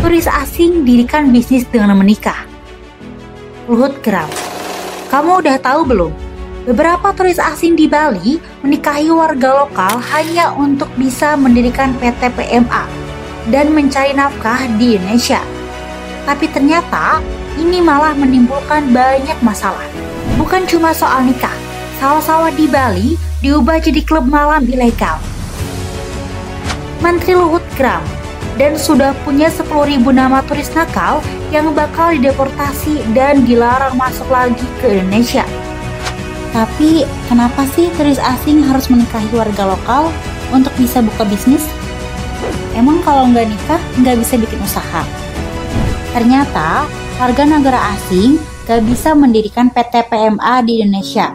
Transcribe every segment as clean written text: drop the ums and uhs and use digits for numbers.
turis asing dirikan bisnis dengan menikah. Luhut geram. Kamu udah tahu belum? Beberapa turis asing di Bali menikahi warga lokal hanya untuk bisa mendirikan PT PMA dan mencari nafkah di Indonesia. Tapi ternyata ini malah menimbulkan banyak masalah. Bukan cuma soal nikah, sawah-sawah di Bali diubah jadi klub malam ilegal. Menteri Luhut geram dan sudah punya 10.000 nama turis nakal yang bakal dideportasi dan dilarang masuk lagi ke Indonesia. Tapi kenapa sih turis asing harus menikahi warga lokal untuk bisa buka bisnis? Emang kalau nggak nikah nggak bisa bikin usaha? Ternyata warga negara asing nggak bisa mendirikan PT PMA di Indonesia,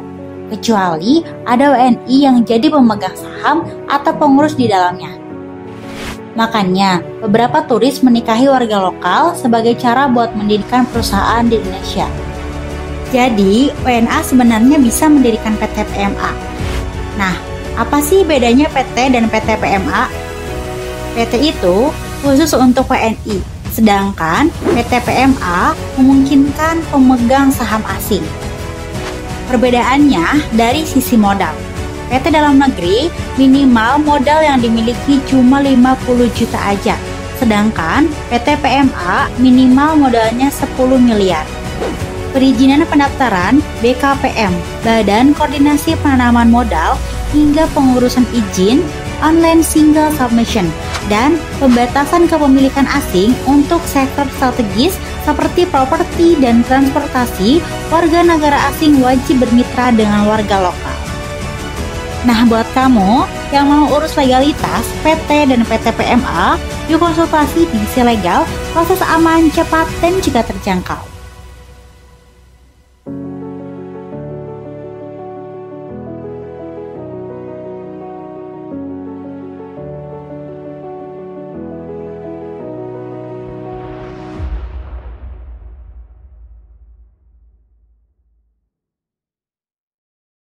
kecuali ada WNI yang jadi pemegang saham atau pengurus di dalamnya. Makanya, beberapa turis menikahi warga lokal sebagai cara buat mendirikan perusahaan di Indonesia. Jadi, WNA sebenarnya bisa mendirikan PT PMA. Nah, apa sih bedanya PT dan PT PMA? PT itu khusus untuk WNI, sedangkan PT PMA memungkinkan pemegang saham asing. Perbedaannya dari sisi modal. PT dalam negeri minimal modal yang dimiliki cuma 50 juta aja, sedangkan PT PMA minimal modalnya 10 miliar. Perizinan pendaftaran BKPM, Badan Koordinasi Penanaman Modal, hingga pengurusan izin online single submission, dan pembatasan kepemilikan asing untuk sektor strategis seperti properti dan transportasi, warga negara asing wajib bermitra dengan warga lokal. Nah, buat kamu yang mau urus legalitas PT dan PT PMA, yuk konsultasi di Divisi Legal, proses aman, cepat, dan juga terjangkau.